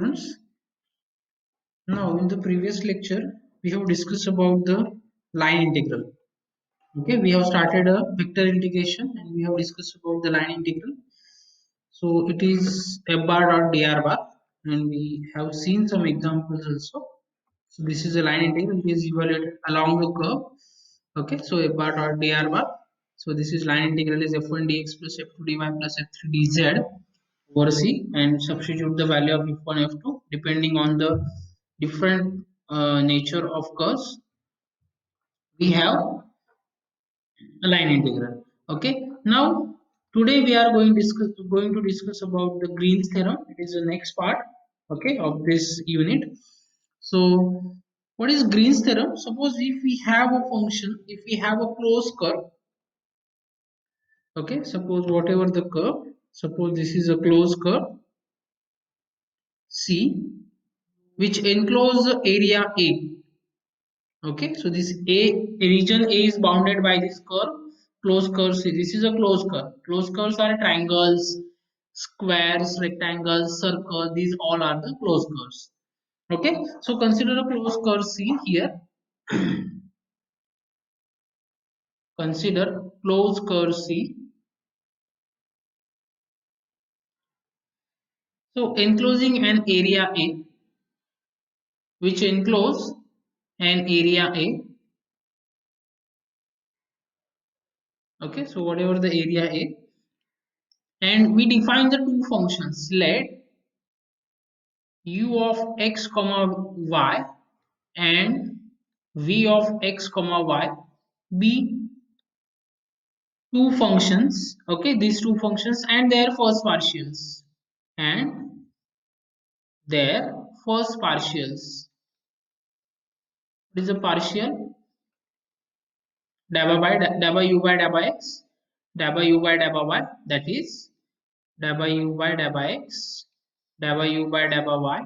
Students, now in the previous lecture we have discussed about the line integral. Okay, we have started a vector integration and we have discussed about the line integral. So it is f bar dot dr bar, and we have seen some examples also. So this is a line integral. It is evaluated along the curve. Okay, so f bar dot dr bar. So this is line integral is f1 dx plus f2 dy plus f3 dz over C, and substitute the value of f1 f2 depending on the different nature of curves. We have a line integral. Okay, now today we are going to discuss about the Green's theorem. It is the next part, okay, of this unit. So what is Green's theorem? Suppose if we have a function, if we have a closed curve, okay, suppose whatever the curve, suppose this is a closed curve C which enclose the area A. Okay, so this region A is bounded by this curve, closed curve C. This is a closed curve. Closed curves are triangles, squares, rectangles, circles. These all are the closed curves. Okay, so consider a closed curve C here. Consider closed curve C. So enclosing an area A, which enclose an area A. Okay, so whatever the area A, and we define the two functions. Let u of x comma y and v of x comma y be two functions, okay, these two functions and their first partials, and their first partials. What is a partial? Dabba u by dabba x, dabba u by dabba y, that is dabba u by dabba x, dabba u by dabba y,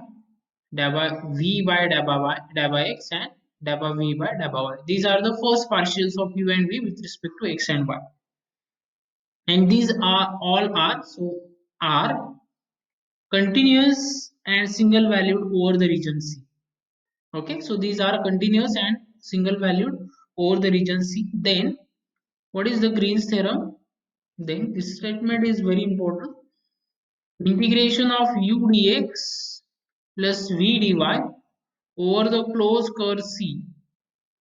dabba v by dabba y, dabba x, and dabba v by dabba y. These are the first partials of u and v with respect to x and y. And these are all are continuous and single valued over the region C. Okay, so these are continuous and single valued over the region C. Then what is the Green's theorem? Then this statement is very important. Integration of u dx plus v dy over the closed curve C.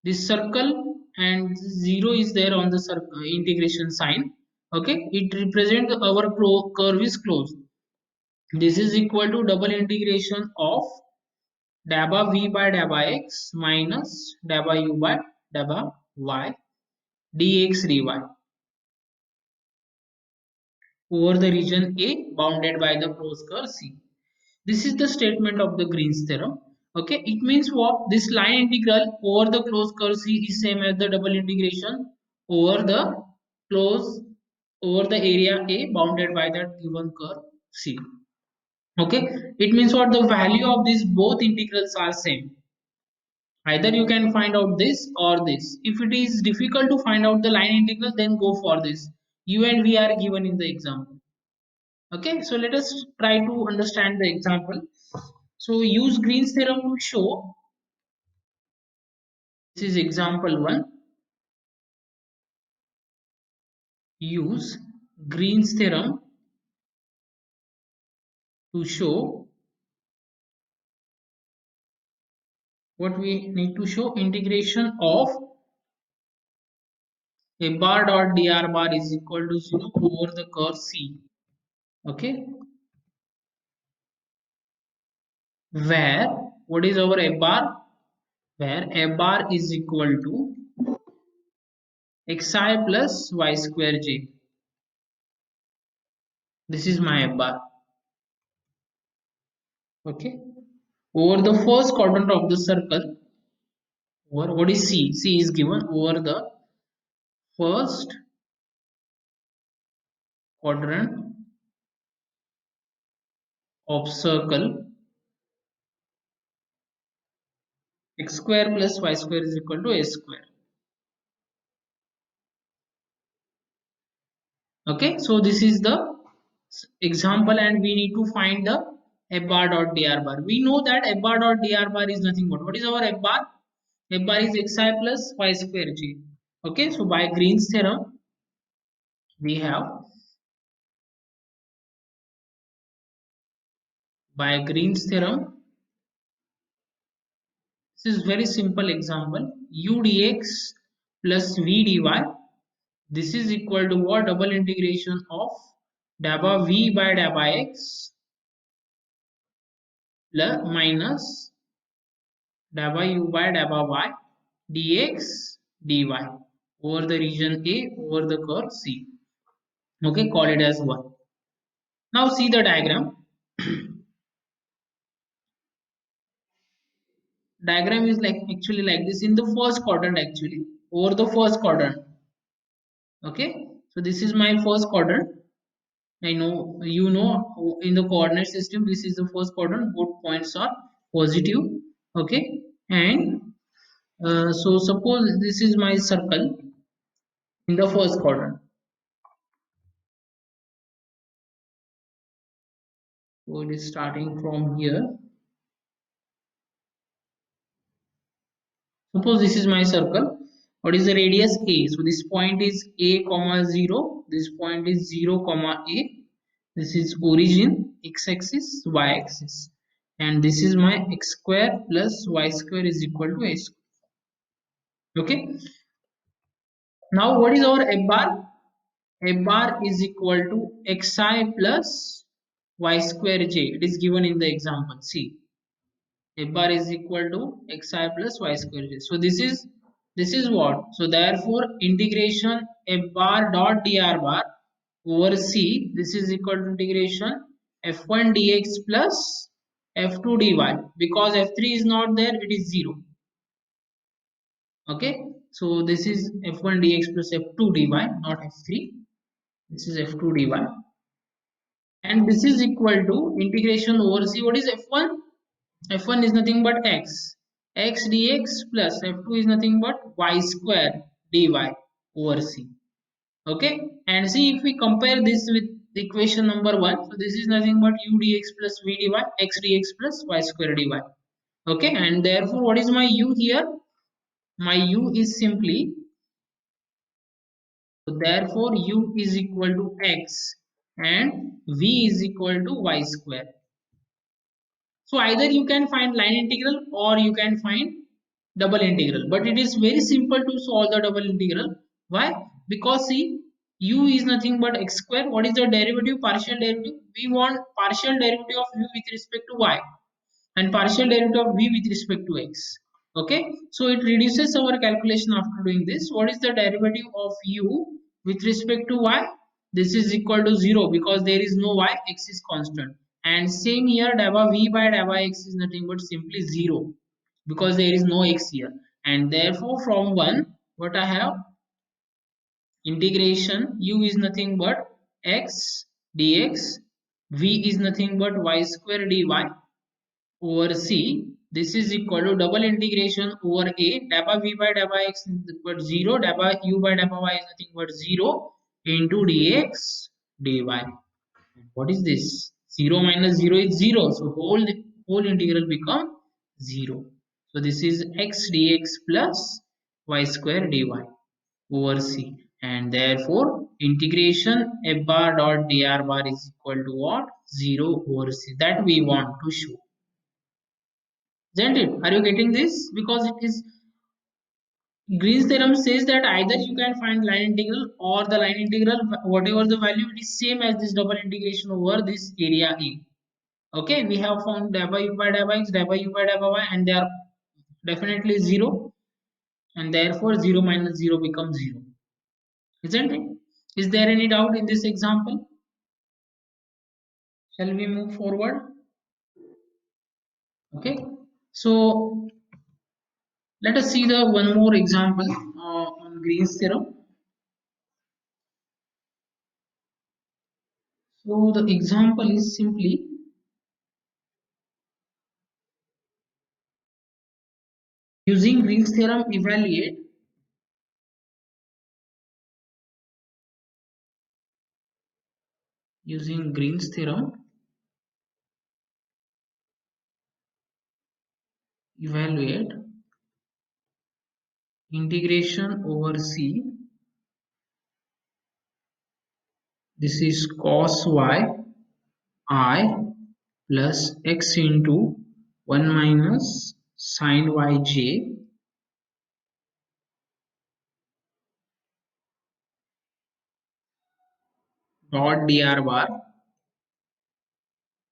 This circle and 0 is there on the circle integration sign. Okay, it represents our curve is closed. This is equal to double integration of dabba v by dabba x minus dabba u by dabba y dx dy over the region A bounded by the closed curve C. This is the statement of the Green's theorem. Okay, it means what? This line integral over the closed curve C is same as the double integration over the closed over the area A bounded by that given curve C. Okay, it means what? The value of these both integrals are same. Either you can find out this or this. If it is difficult to find out the line integral, then go for this. U and V are given in the example. Okay, so let us try to understand the example. So use Green's theorem to show. This is example 1. Use Green's theorem to show what we need to show. Integration of a bar dot dr bar is equal to 0 over the curve C. Okay, where what is our a bar? Where a bar is equal to xi plus y square j. This is my a bar. Okay, over the first quadrant of the circle, over what is C? C is given over the first quadrant of circle, x square plus y square is equal to a square. Okay, so this is the example and we need to find the f bar dot dr bar. We know that f bar dot dr bar is nothing but what is our f bar? F bar is xi plus y square g. Okay, so by Green's theorem we have, by Green's theorem, this is very simple example, u dx plus v dy, this is equal to what? Double integration of dabba v by dabba x plus minus dabba u by dabba y dx dy over the region A over the curve C. Okay, call it as 1. Now see the diagram. Diagram is like actually like this in the first quadrant, actually over the first quadrant. Okay, so this is my first quadrant. I know you know in the coordinate system this is the first quadrant, both points are positive. Okay, and so suppose this is my circle in the first quadrant. So it is starting from here. Suppose this is my circle. What is the radius A? So this point is A comma 0. This point is 0 comma A. This is origin, x-axis, y-axis. And this is my x square plus y square is equal to a square. Okay. Now what is our f bar? F bar is equal to xi plus y square j. It is given in the example. See. F bar is equal to xi plus y square j. So this is what? So therefore integration f bar dot dr bar over c, this is equal to integration f1 dx plus f2 dy, because f3 is not there, it is 0. Okay, so this is f1 dx plus f2 dy, not f3. This is f2 dy, and this is equal to integration over c. What is f1? F1 is nothing but x dx plus f2 is nothing but y square dy over c. Okay, and see if we compare this with equation number 1, so this is nothing but u dx plus v dy, x dx plus y square dy. Okay, and therefore what is my u here? My u is simply, so therefore u is equal to x and v is equal to y square. So either you can find line integral or you can find double integral, but it is very simple to solve the double integral. Why? Because see, u is nothing but x square. What is the derivative? Partial derivative. We want partial derivative of u with respect to y and partial derivative of v with respect to x. Okay, so it reduces our calculation after doing this. What is the derivative of u with respect to y? This is equal to 0 because there is no y, x is constant. And same here, dabba v by dabba x is nothing but simply 0 because there is no x here. And therefore from 1, what I have? Integration u is nothing but x dx, v is nothing but y square dy over c. This is equal to double integration over a, dabba v by dabba x is equal to 0, dabba u by dabba y is nothing but 0 into dx dy. What is this? 0 minus 0 is 0, so whole integral become 0. So this is x dx plus y square dy over c, and therefore integration f bar dot dr bar is equal to what? 0 over c, that we want to show. Isn't it? Are you getting this? Because it is, Green's theorem says that either you can find line integral or the line integral, whatever the value, it is same as this double integration over this area A. Okay, we have found dabba u by dabba x, dabba u by dabba y, and they are definitely 0, and therefore 0 minus 0 becomes 0. Isn't it? Is there any doubt in this example? Shall we move forward? Okay, so let us see the one more example on Green's theorem. So the example is simply using Green's theorem evaluate using Green's theorem evaluate integration over C. This is cos y I plus x into 1 minus sin yj dot dr bar.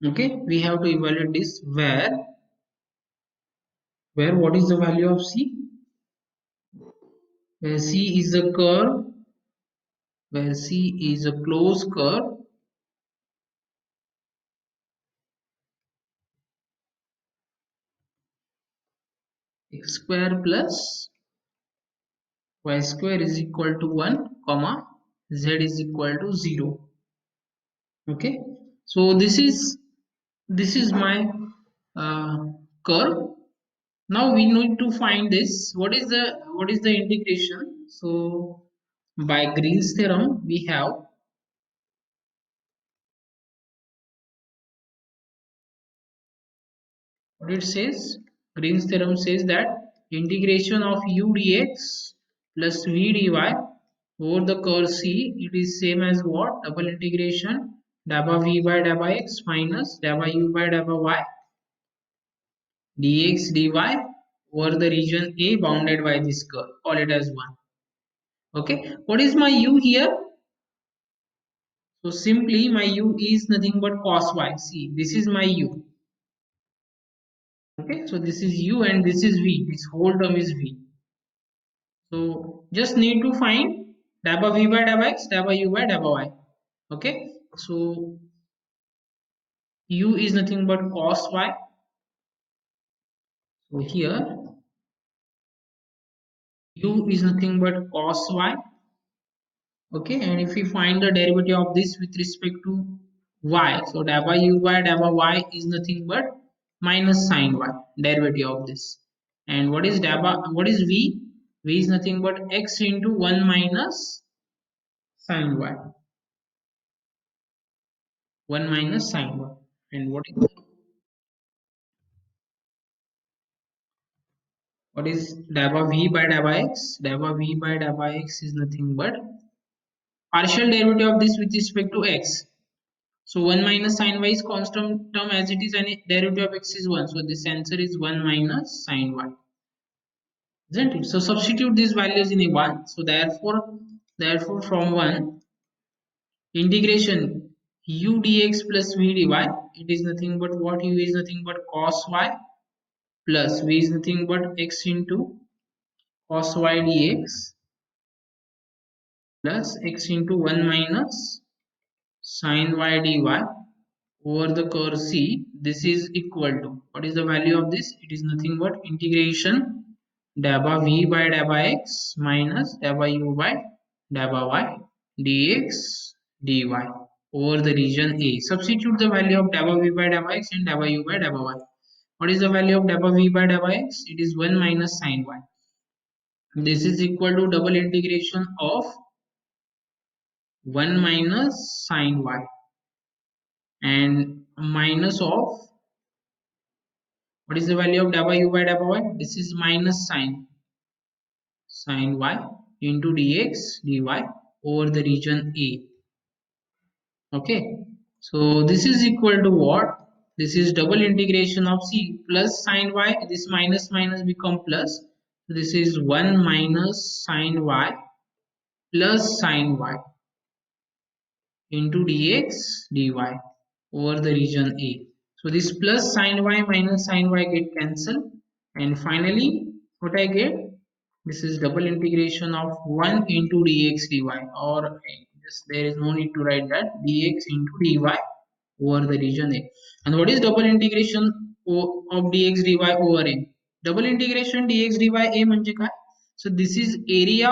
Okay, we have to evaluate this where what is the value of C? Where C is a curve, where C is a closed curve, x square plus y square is equal to 1 comma z is equal to 0. Okay, so this is my uh, curve. Now we need to find this what is the integration. So by Green's theorem we have what it says. Green's theorem says that integration of u dx plus v dy over the curve C, it is same as what? Double integration dabba v by dabba x minus dabba u by dabba y dx dy over the region A bounded by this curve. Call it as 1. Okay, what is my u here? So simply my u is nothing but cos y. See, this is my u. Okay, so this is u and this is v. This whole term is v. So just need to find dabba v by dabba x, dabba u by dabba y. Okay, so u is nothing but cos y. So here u is nothing but cos y. Okay, and if we find the derivative of this with respect to y, so dabba u by dabba y is nothing but minus sin y, derivative of this. And what is v? V is nothing but x into 1 minus sin y, 1 minus sin y. And what is dabba v by dabba x? Dabba v by dabba x is nothing but partial derivative of this with respect to x. So 1 minus sin y is constant term as it is, and derivative of x is 1. So this answer is 1 minus sin y. Isn't it? So substitute these values in a 1. So therefore from 1 integration u dx plus v dy, it is nothing but what? U is nothing but cos y plus v is nothing but x into cos y dx plus x into 1 minus sin y dy over the curve C. This is equal to, what is the value of this? It is nothing but integration dabba v by dabba x minus dabba u by dabba y dx dy over the region A. Substitute the value of dabba v by dabba x and dabba u by dabba y. What is the value of dabba v by dabba x? It is 1 minus sin y. This is equal to double integration of 1 minus sin y and minus of, what is the value of dabba u by dabba y? This is minus sin y into dx dy over the region A. Okay, so this is equal to what? This is double integration of C plus sin y. This minus minus become plus. This is 1 minus sin y plus sin y into dx dy over the region A. So this plus sin y minus sin y get cancelled, and finally what I get? This is double integration of 1 into dx dy, or just there is no need to write that, dx into dy over the region A. And what is double integration of dx dy over A? Double integration dx dy A म्हणजे काय? So this is area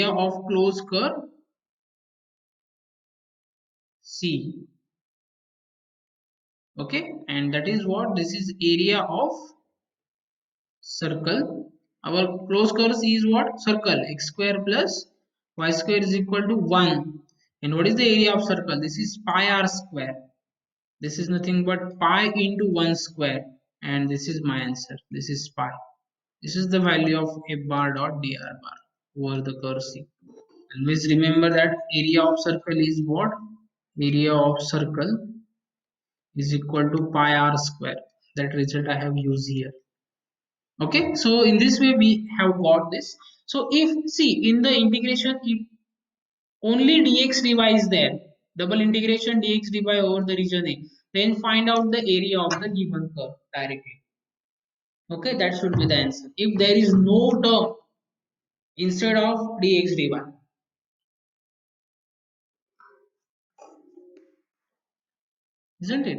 of closed curve C. Okay, and that is what? This is area of circle. Our closed curve C is what? Circle. X square plus y square is equal to 1. And what is the area of circle? This is pi r square. This is nothing but pi into 1 square, and this is my answer. This is pi. This is the value of a bar dot dr bar over the curve C. Always remember that area of circle is what? Area of circle is equal to pi r square. That result I have used here. Okay, so in this way we have got this. So if see in the integration, if only dx dy is there, double integration dx dy over the region A, then find out the area of the given curve directly. Okay, that should be the answer. If there is no term instead of dx dy, isn't it?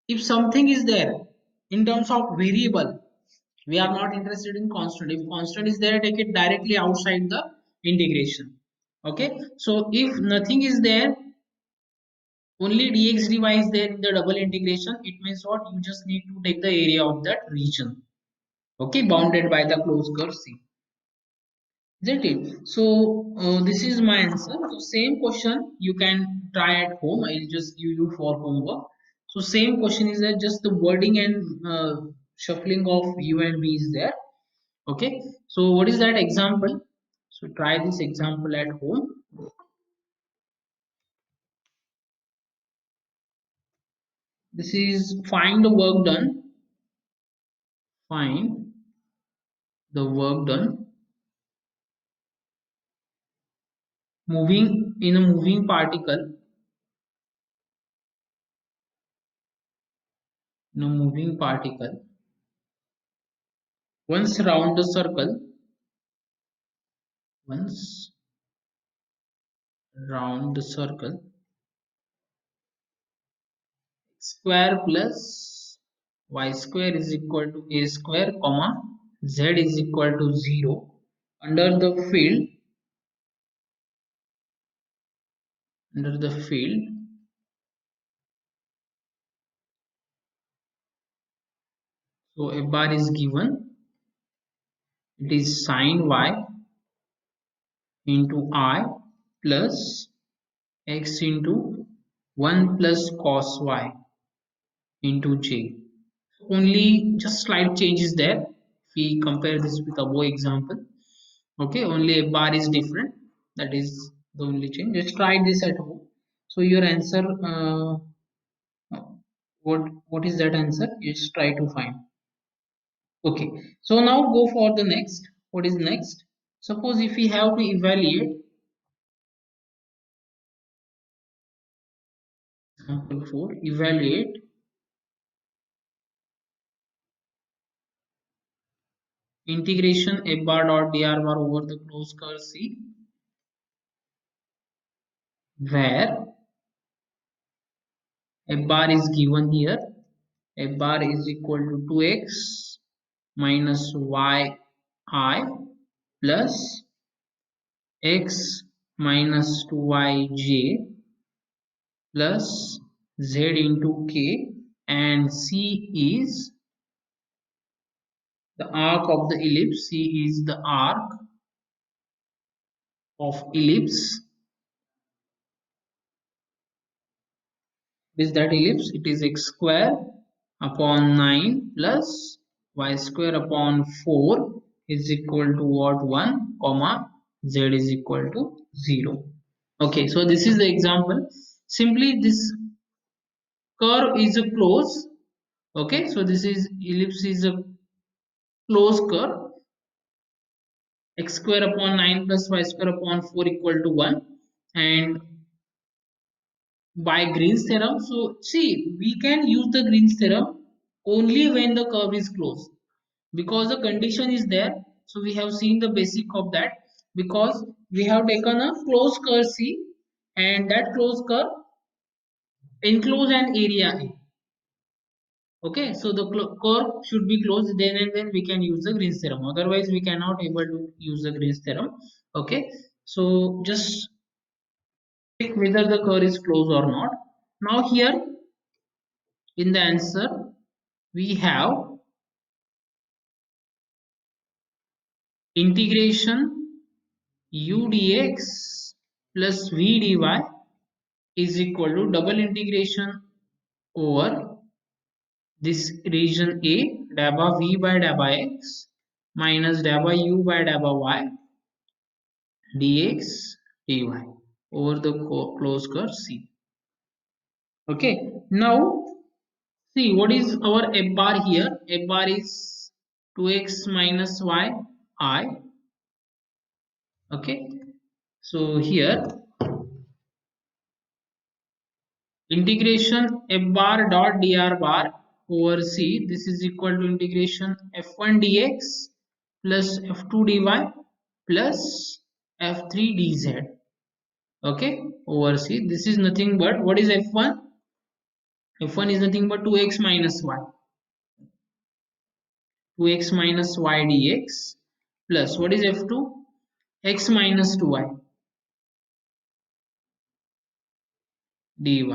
If something is there in terms of variable, we are not interested in constant. If constant is there, take it directly outside the integration. Okay, so if nothing is there, only dx dy is there in the double integration, it means what? You just need to take the area of that region, okay, bounded by the closed curve C, isn't it? So this is my answer. So same question you can try at home. I'll just give you for homework. So same question is that just the wording and shuffling of u and v is there. Okay, so what is that example? So try this example at home. This is find the work done. Find the work done moving in a moving particle, in a moving particle once round the circle, once round the circle, square plus y square is equal to a square comma z is equal to 0 under the field, under the field so a bar is given. It is sine y into I plus x into 1 plus cos y into j. Only just slight changes there. If we compare this with above example, okay, only a bar is different. That is the only change. Just try this at home. So your answer, what is that answer? You just try to find. Okay. So now go for the next. What is next? Suppose if we have to evaluate example 4, evaluate integration a bar dot dr bar over the closed curve C, where a bar is given here. A bar is equal to 2x minus y I plus x minus 2yj plus z into k, and C is the arc of the ellipse. C is the arc of ellipse. What is that ellipse? It is x square upon 9 plus y square upon 4 is equal to what? 1 comma z is equal to 0. Okay, so this is the example. Simply this curve is a close. Okay, so this is ellipse is a closed curve. X square upon 9 plus y square upon 4 equal to 1, and by Green's theorem, so see, we can use the Green's theorem only when the curve is closed, because the condition is there. So we have seen the basic of that, because we have taken a closed curve C, and that closed curve enclose an area A. Okay, so the curve should be closed, then and then we can use the Green's theorem. Otherwise, we cannot able to use the Green's theorem. Okay, so just check whether the curve is closed or not. Now here in the answer we have integration u dx plus v dy is equal to double integration over this region A, dabba V by dabba x minus dabba U by dabba y dx dy over the closed curve C. Okay, now see what is our f bar here. F bar is 2x minus y I. Okay, so here integration f bar dot dr bar over C, this is equal to integration f1 dx plus f2 dy plus f3 dz. Okay, over C, this is nothing but what is f1. F1 is nothing but 2x minus y, 2x minus y dx plus what is f2, x minus 2y dy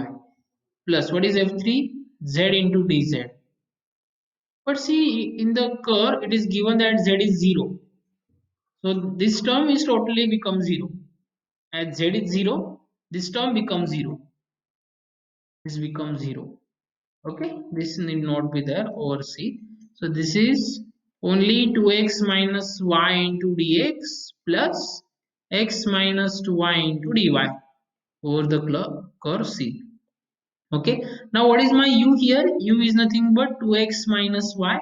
plus what is f3, z into dz. But see in the curve it is given that z is 0, so this term is totally become 0. As z is 0, this term becomes 0, this becomes 0. Okay, this need not be there over C. So this is only 2x minus y into dx plus x minus 2y into dy over the curve C. Okay, now what is my u here? U is nothing but 2x minus y,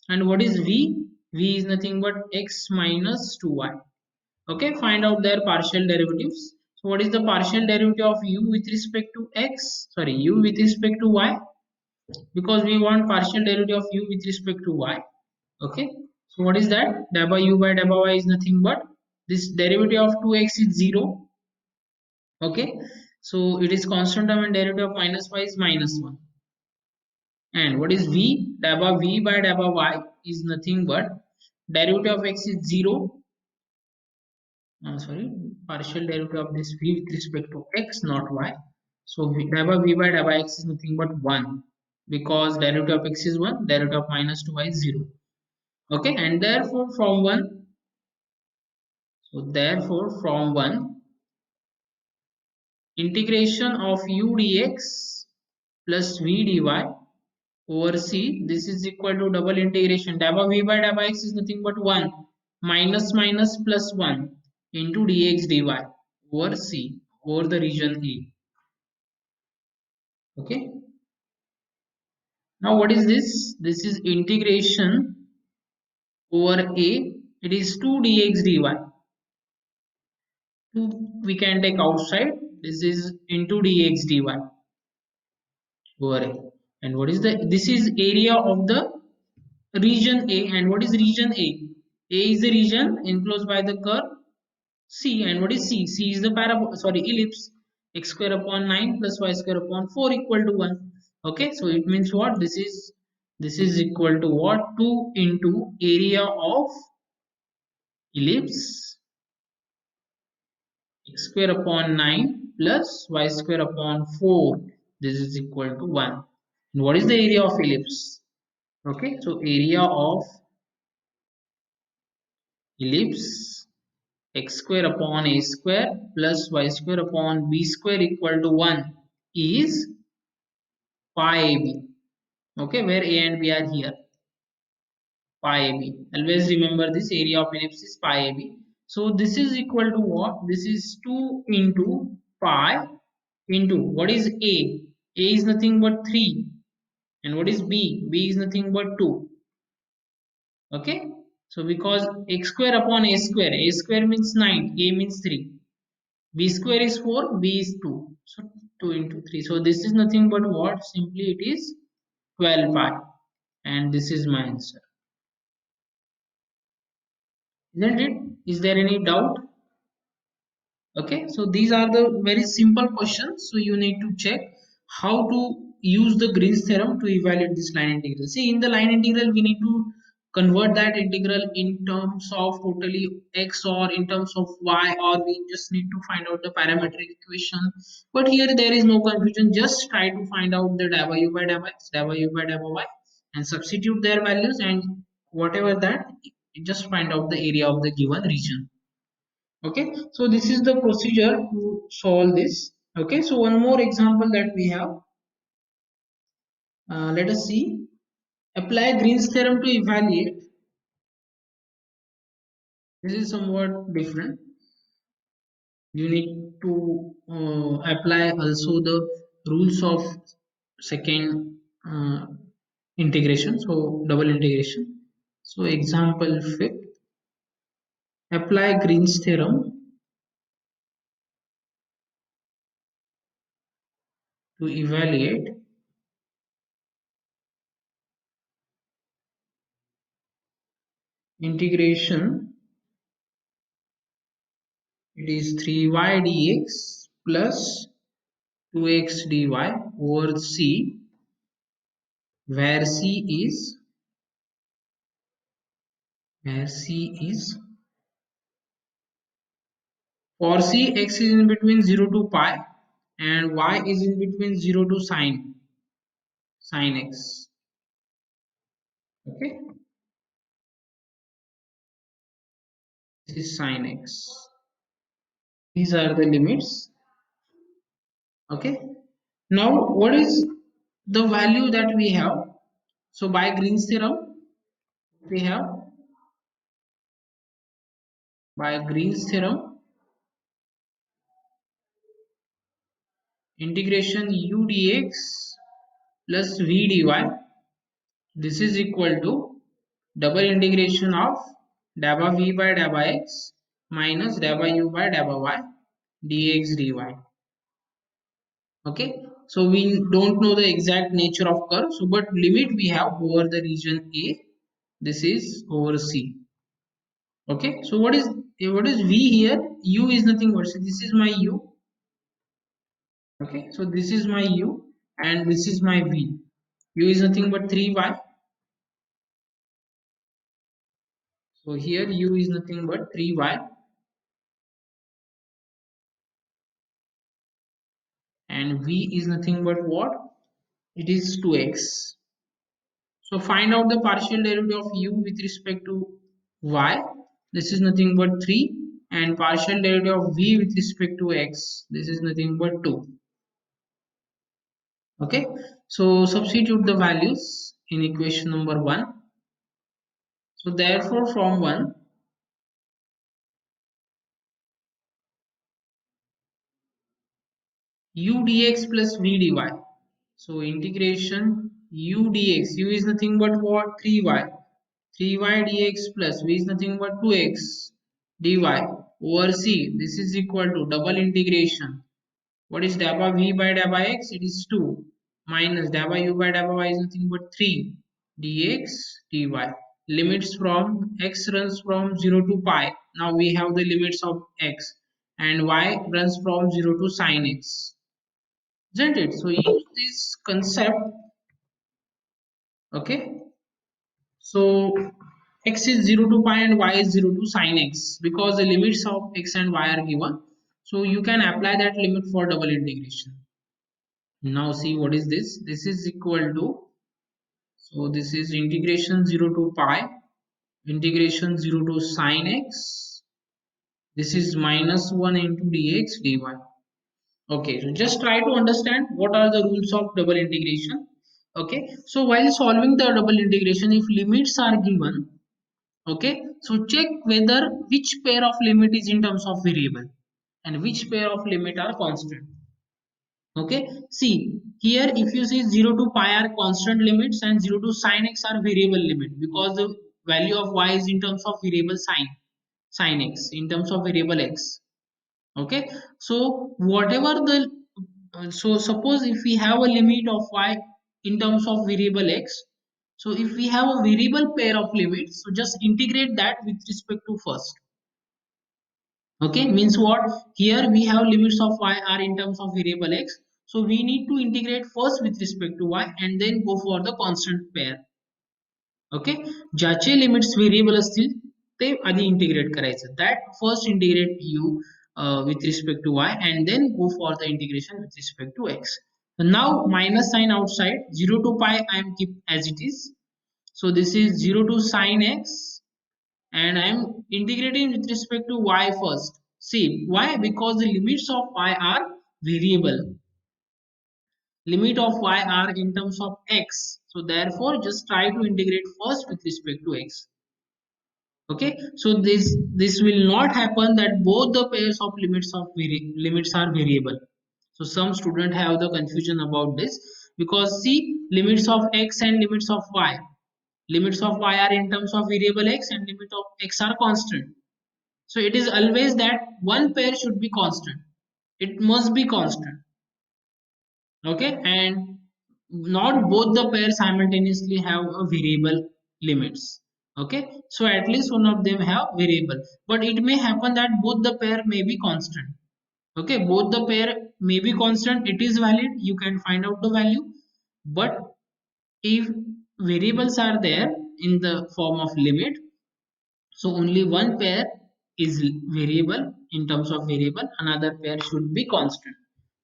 and what is v? V is nothing but x minus 2y. Okay, find out their partial derivatives. So what is the partial derivative of u with respect to x? Sorry, u with respect to y, because we want partial derivative of u with respect to y. Okay, so what is that? Dabba u by dabba y is nothing but this derivative of 2x is 0. Okay, so it is constant term and derivative of minus y is minus 1. And what is v? Dabba v by dabba y is nothing but derivative of x is 0. Sorry, partial derivative of this v with respect to x, not y. So dabba v by dabba x is nothing but 1, because derivative of x is 1, derivative of minus 2y is 0. Okay, and therefore from 1, so therefore from 1, integration of u dx plus v dy over C, this is equal to double integration dabba v by dabba x is nothing but 1 minus minus plus 1 into dx dy over C over the region A. Okay, now what is this? This is integration over A, it is 2 dx dy. 2 we can take outside, this is into dx dy over A. And what is the, this is area of the region A. And what is region A? A is the region enclosed by the curve C. And what is C? C is the parabola, sorry, ellipse. X square upon 9 plus y square upon 4 equal to 1. Okay, so it means what? This is equal to what? 2 into area of ellipse x square upon 9 plus y square upon 4. This is equal to 1. And what is the area of ellipse? Okay, so area of ellipse x square upon a square plus y square upon b square equal to 1 is pi ab. Okay, where a and b are here, pi ab. Always remember this area of ellipse is pi ab. So this is equal to what? This is 2 into pi into what is a? A is nothing but 3. And what is b? B is nothing but 2. Okay, so because x square upon a square means 9, a means 3, b square is 4, b is 2, so 2 into 3, so this is nothing but what? Simply it is 12 pi, and this is my answer, isn't it? Is there any doubt? Okay, so these are the very simple questions, so you need to check how to use the Green's theorem to evaluate this line integral. See, in the line integral we need to convert that integral in terms of totally x or in terms of y, or we just need to find out the parametric equation. But here there is no confusion, just try to find out the dabba u by dabba x, dabba u by dabba y, and substitute their values, and whatever that, just find out the area of the given region. Okay, so this is the procedure to solve this. Okay, so one more example that we have. Let us see. Apply Green's theorem to evaluate. This is somewhat different. You need to apply also the rules of second integration, so double integration. So example fifth, apply Green's theorem to evaluate integration. It is 3y dx plus 2x dy over c, where c is for c, x is in between 0 to pi and y is in between 0 to sine x. Okay, this is sine x. These are the limits. Okay, now what is the value that we have? So by Green's theorem, we have by Green's theorem integration u dx plus v dy, this is equal to double integration of dabba v by dabba x minus dabba u by dabba y dx dy. Okay, so we don't know the exact nature of curve, so but limit we have over the region a, this is over c. Okay, so what is v here? U is nothing but, so this is my u. Okay, so this is my u and this is my v. U is nothing but 3y. So here u is nothing but 3y and v is nothing but what? It is 2x. So find out the partial derivative of u with respect to y. This is nothing but 3, and partial derivative of v with respect to x. This is nothing but 2. Okay. So substitute the values in equation number 1. So therefore from 1, u dx plus v dy. So integration u dx, u is nothing but what? 3y. 3y dx plus v is nothing but 2x dy over c. This is equal to double integration. What is dabba v by dabba x? It is 2 minus dabba u by dabba y is nothing but 3 dx dy. Limits from x runs from 0 to pi. Now we have the limits of x, and y runs from 0 to sine x, isn't it? So use this concept. Okay, so x is 0 to pi and y is 0 to sine x, because the limits of x and y are given, so you can apply that limit for double integration. Now see what is this. This is equal to, so this is integration 0 to pi integration 0 to sine x, this is minus 1 into dx dy. Okay, so just try to understand what are the rules of double integration. Okay, so while solving the double integration, if limits are given, okay, so check whether which pair of limit is in terms of variable and which pair of limit are constant. Okay, see here, if you see 0 to pi are constant limits and 0 to sine x are variable limit, because the value of y is in terms of variable sine x, in terms of variable x. Okay, so whatever the so suppose if we have a limit of y in terms of variable x, so if we have a variable pair of limits, so just integrate that with respect to first. Okay, means what? Here we have limits of y are in terms of variable x, so we need to integrate first with respect to y and then go for the constant pair. Okay, ज्याचे limits variable असतील ते आधी integrate करायचं. That first integrate you with respect to y and then go for the integration with respect to x. So now minus sign outside, 0 to pi I am keep as it is. So this is 0 to sine x and I am integrating with respect to y first. See why? Because the limits of y are variable. limit of y are in terms of x. So therefore just try to integrate first with respect to x. Okay, so this will not happen that both the pairs of limits are variable. So some student have the confusion about this, because see, limits of x and limits of y are in terms of variable x and limit of x are constant. So it is always that one pair should be constant, it must be constant. Okay, and not both the pairs simultaneously have a variable limits. Okay, so at least one of them have variable, but it may happen that both the pair may be constant. Okay, both the pair may be constant, it is valid, you can find out the value. But if variables are there in the form of limit, so only one pair is variable. In terms of variable, another pair should be constant.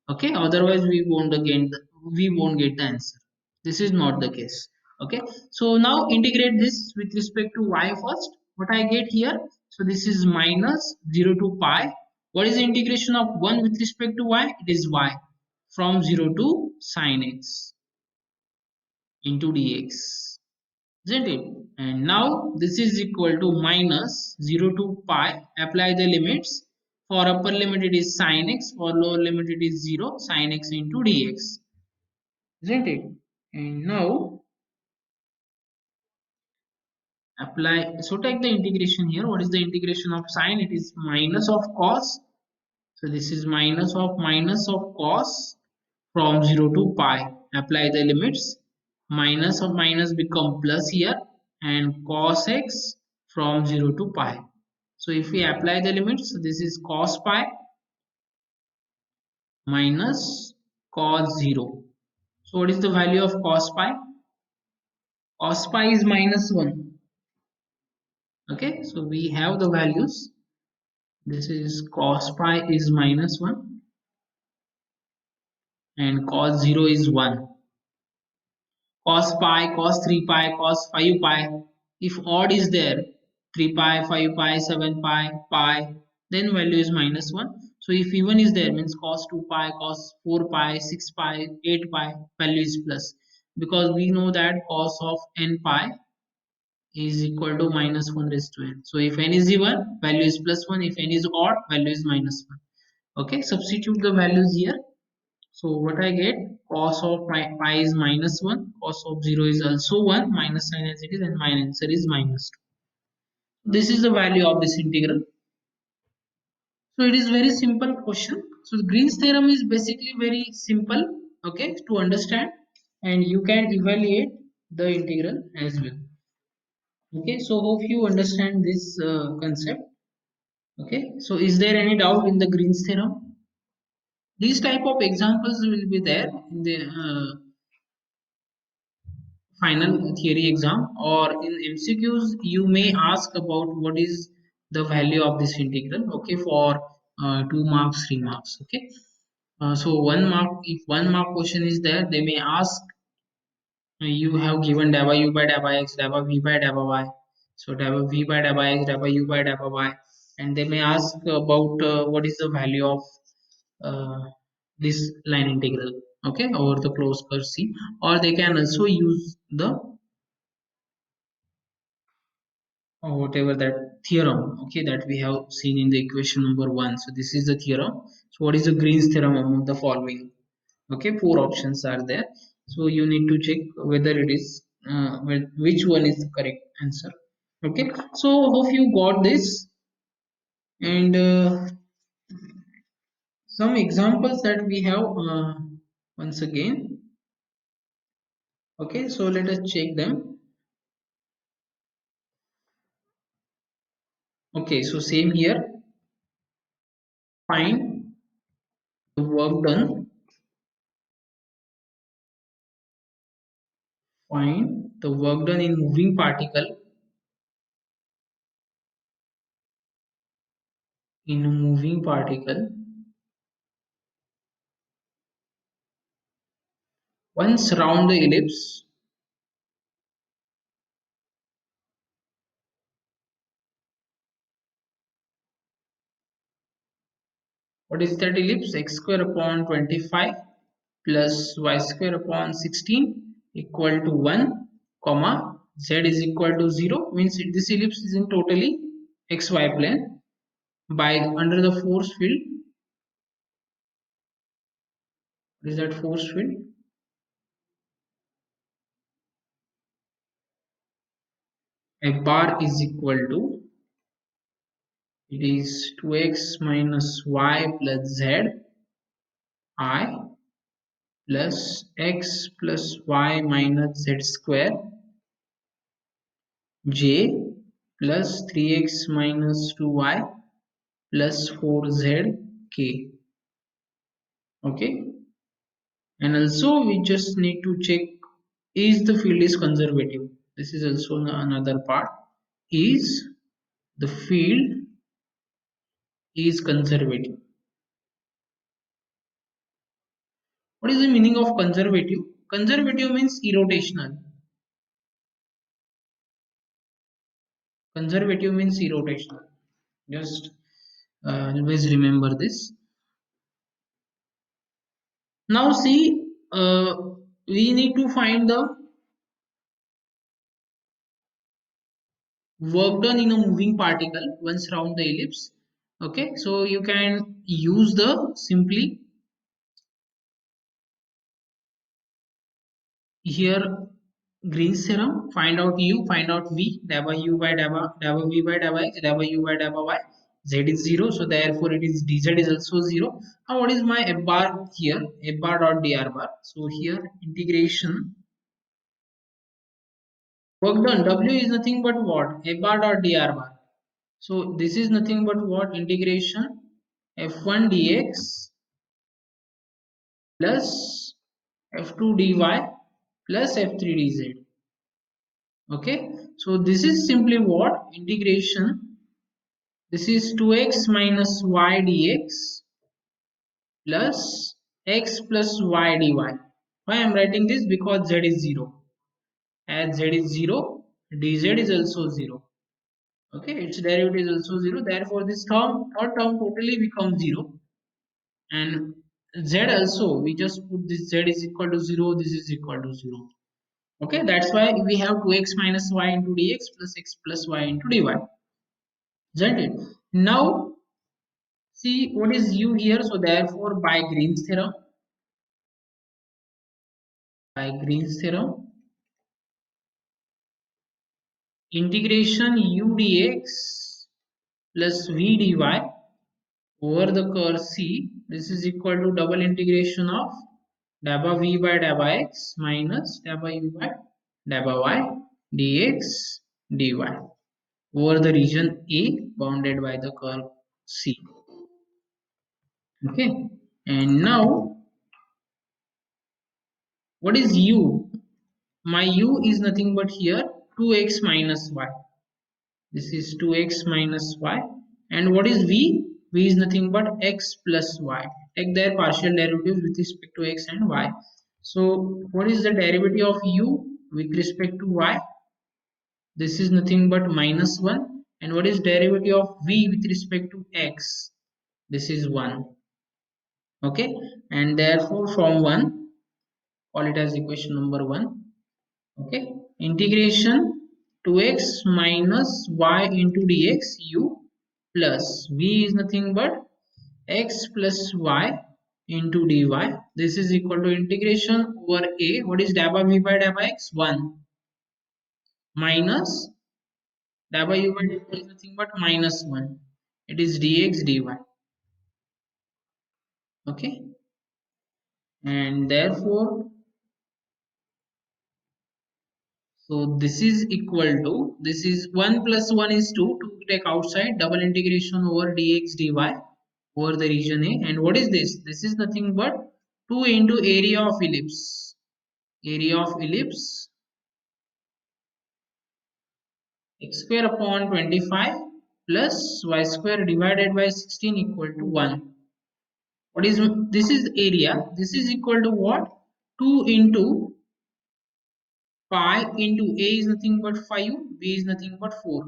Okay, otherwise we won't get the answer. This is not the case. Okay, so now integrate this with respect to y first. What I get here, so this is minus 0 to pi. What is the integration of 1 with respect to y? It is y, from 0 to sine x into dx, isn't it? And now this is equal to minus 0 to pi. Apply the limits. For upper limit it is sine x, for lower limit it is 0 sine x into dx, isn't it? And now apply, so take the integration here. What is the integration of sine? It is minus of cos. So this is minus of cos from 0 to pi. Apply the limits. Minus of minus become plus here, and cos x from 0 to pi. So if we apply the limits, so this is cos pi minus cos 0. So what is the value of cos pi? Cos pi is minus 1. Okay, so we have the values. This is cos pi is minus 1 and cos 0 is 1. Cos pi, cos 3 pi, cos 5 pi. If odd is there, 3 pi, 5 pi, 7 pi, pi, then value is minus 1. So if even is there, means cos 2 pi, cos 4 pi, 6 pi, 8 pi, value is plus. Because we know that cos of n pi is equal to minus 1 raised to n. So if n is even, value is plus 1. If n is odd, value is minus 1. Okay, substitute the values here. So what I get, cos of pi is minus 1, cos of 0 is also 1, minus sign as it is, and my answer is minus 2. This is the value of this integral. So it is very simple question. So the Green's theorem is basically very simple, okay, to understand, and you can evaluate the integral as well. Okay, so hope you understand this concept. Okay, so is there any doubt in the Green's theorem? These type of examples will be there in the final theory exam, or in MCQs you may ask about what is the value of this integral, okay, for 2 marks, 3 marks. Okay, so 1 mark, if 1 mark question is there, they may ask, you have given dou u by dou x, dou v by dou y. So dou v by dou x, dou u by dou y, and they may ask about what is the value of uh, this line integral, okay, over the closed curve C. Or they can also use the or whatever that theorem, okay, that we have seen in the equation number 1. So this is the theorem. So what is the Green's theorem among the following? Okay, 4 options are there, so you need to check whether it is which one is the correct answer. Okay, so hope you got this. And some examples that we have, once again. Okay, so let us check them. Okay, so same here. Find the work done. Find the work done in moving particle, in a moving particle once round the ellipse. What is that ellipse? X square upon 25 plus y square upon 16 equal to 1 comma z is equal to 0 means this ellipse is in totally xy plane by under the force field. What is that force field? A bar is equal to, it is 2x minus y plus z I plus x plus y minus z square j plus 3x minus 2y plus 4z k. Okay, and also we just need to check is the field is conservative. This is also another part. Is the field is conservative? What is the meaning of conservative? Conservative means irrotational. Conservative means irrotational. Just always remember this. Now see, we need to find the work done in a moving particle once around the ellipse. Okay, so you can use the simply here Green's theorem. Find out u, find out v, dabba u by dabba, dabba v by dabba x, dabba u by dabba y. Z is 0, so therefore it is dz is also 0. Now what is my f bar here? F bar dot dr bar. So here integration work done w is nothing but what? F bar dot dr bar. So this is nothing but what? Integration f1 dx plus f2 dy plus f3 dz. Okay, so this is simply what? Integration, this is 2x minus y dx plus x plus y dy. Why I am writing this? Because z is 0. As z is 0, dz is also 0. Okay, its derivative is also 0, therefore this term, third term totally becomes 0. And z also, we just put this z is equal to 0, this is equal to 0. Okay, that's why we have 2x minus y into dx plus x plus y into dy, isn't it? Now see what is u here, so therefore by Green's theorem integration u dx plus v dy over the curve C, this is equal to double integration of dabba v by dabba x minus dabba u by dabba y dx dy over the region A bounded by the curve C. Okay, and now what is u? My u is nothing but here 2x minus y. This is 2x minus y. And what is v? V is nothing but x plus y. Take their partial derivatives with respect to x and y. So what is the derivative of u with respect to y? This is nothing but minus 1. And what is derivative of v with respect to x? This is 1. Okay. And therefore from 1, call it as equation number 1. Okay. Integration 2x minus y into dx u plus v is nothing but x plus y into dy. This is equal to integration over a. What is dabba v by dabba x? 1 minus dabba u by dabba is nothing but minus 1. It is dx dy. Okay, and therefore, so this is equal to, this is 1 plus 1 is 2. To take outside, double integration over dx dy over the region A. And what is this? This is nothing but 2 into area of ellipse. Area of ellipse x square upon 25 plus y square divided by 16 equal to 1. What is this? Is area. This is equal to what? 2 into pi into a is nothing but 5, b is nothing but 4.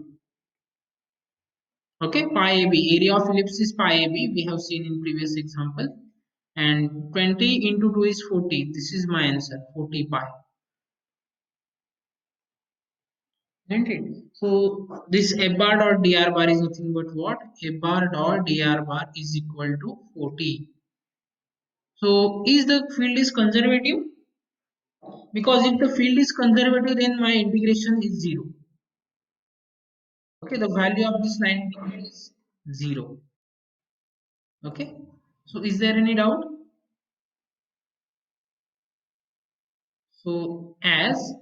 Okay, pi ab, area of ellipse is pi ab, we have seen in previous example. and 20 into 2 is 40. This is my answer, 40 pi, isn't it? So this a bar dot dr bar is nothing but what? A bar dot dr bar is equal to 40. So is the field is conservative? Because if the field is conservative, then my integration is 0. Okay, the value of this line integral is 0. Okay, so is there any doubt? So as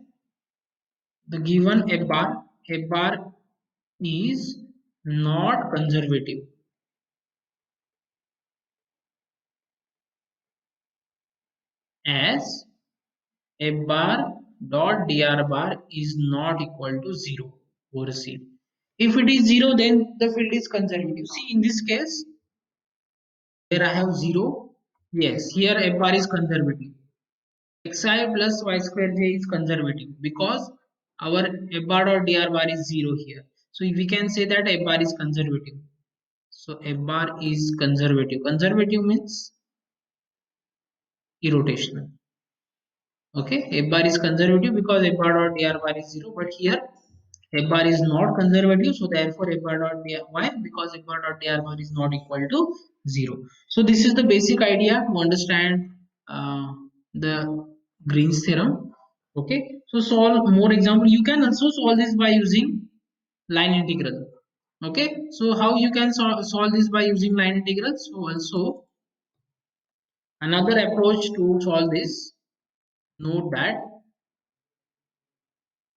the given a bar is not conservative, as a bar dot dr bar is not equal to 0 over C. If it is 0, then the field is conservative. See, in this case, where I have 0, yes, here a bar is conservative. Xi plus y square j is conservative because our a bar dot dr bar is 0 here. So we can say that a bar is conservative. So a bar is conservative. Conservative means irrotational. Okay, a bar is conservative because a bar dot dr bar is 0, but here a bar is not conservative, so therefore a bar dot dr, why? Because a bar dot dr bar is not equal to 0. So this is the basic idea to understand the Green's theorem. Okay, so solve more example. You can also solve this by using line integral. Okay, so how you can solve this by using line integral? So also another approach to solve this, note that.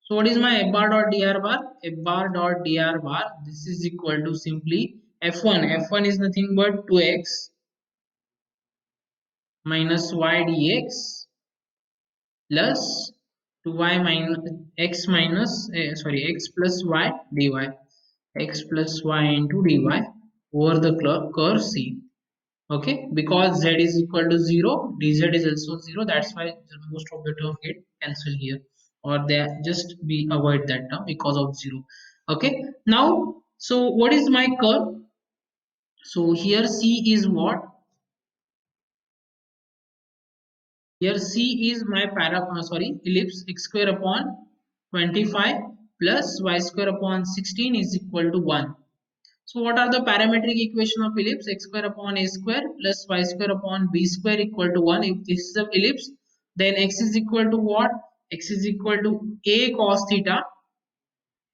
So what is my f bar dot dr bar? F bar dot dr bar, this is equal to simply f1. F1 is nothing but 2x minus y dx plus 2y minus x minus sorry, x plus y dy, x plus y into dy over the curve C. Okay, because z is equal to 0, dz is also 0, that's why most of the term get cancelled here, or they just be avoid that term because of 0. Okay, now so what is my curve? So here C is what? Here C is my ellipse. X square upon 25 plus y square upon 16 is equal to 1. So what are the parametric equation of ellipse? X square upon a square plus y square upon b square equal to 1. If this is an ellipse, then x is equal to what? X is equal to a cos theta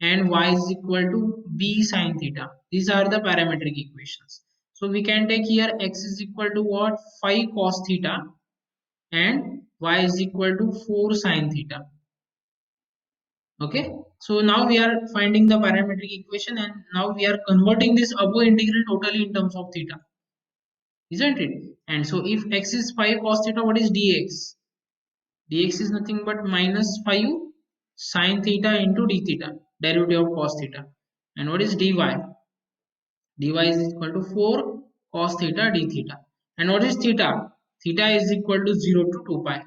and y is equal to b sin theta. These are the parametric equations. So we can take here x is equal to what? 5 cos theta and y is equal to 4 sin theta. Okay, so now we are finding the parametric equation and now we are converting this above integral totally in terms of theta, isn't it? And so if x is 5 cos theta, what is dx? Dx is nothing but minus 5 sin theta into d theta, derivative of cos theta. And what is dy? Dy is equal to 4 cos theta d theta. And what is theta? Theta is equal to 0 to 2 pi,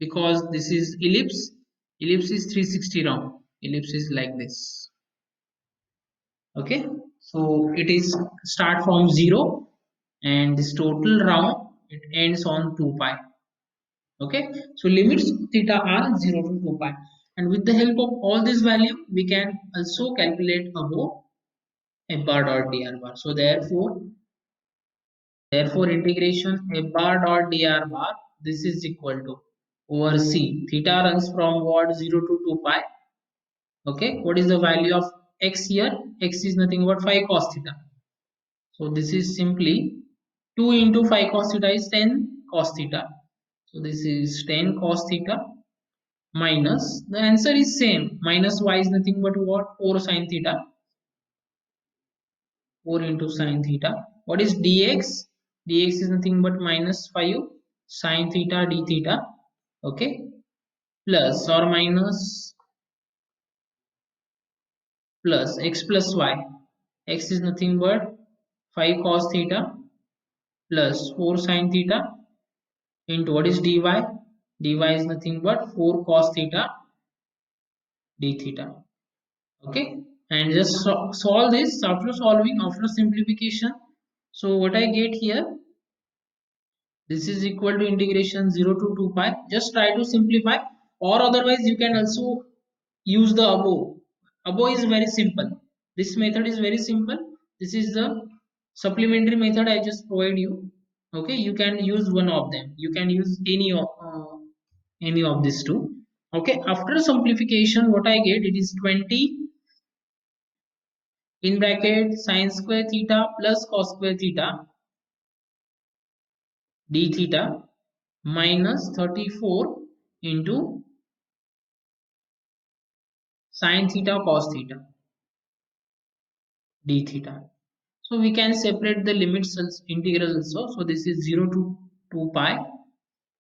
because this is ellipse. Ellipse is 360 round. Ellipse is like this. Okay, so it is start from 0 and this total round it ends on 2 pi. Okay, so limits theta are 0 to 2 pi, and with the help of all this value we can also calculate above f bar dot dr bar. So therefore integration f bar dot dr bar, this is equal to over C. Theta runs from what? 0 to 2 pi. Okay, what is the value of x here? X is nothing but 5 cos theta. So this is simply 2 into 5 cos theta is 10 cos theta. So this is 10 cos theta minus, the answer is same, minus y is nothing but what? 4 sin theta. 4 into sin theta. What is dx? Dx is nothing but minus 5 sin theta d theta. Okay, plus or minus plus x plus y. X is nothing but 5 cos theta plus 4 sin theta into what is dy? Dy is nothing but 4 cos theta d theta. Okay, and just solve this. After solving, after simplification, so what I get here? This is equal to integration 0 to 2 pi. Just try to simplify, or otherwise you can also use the above. Above is very simple. This method is very simple. This is the supplementary method I just provide you. Okay, you can use one of them. You can use any of these two. Okay, after simplification, what I get, it is 20 in bracket sine square theta plus cos square theta d theta minus 34 into sine theta cos theta d theta. So we can separate the limits integral also. So this is 0 to 2 pi.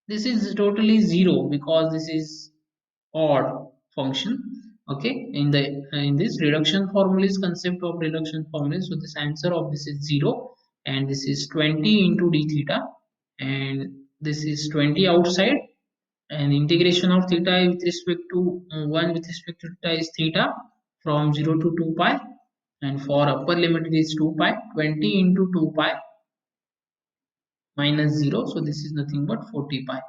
This is totally 0 because this is odd function. Okay, in this reduction formula is concept of reduction formula. So this answer of this is 0, and this is 20 into d theta, and this is 20 outside, and integration of theta with respect to 1 with respect to theta is theta from 0 to 2 pi, and for upper limit it is 2 pi. 20 into 2 pi minus 0, so this is nothing but 40 pi.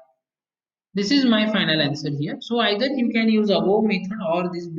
This is my final answer here. So either you can use above method or this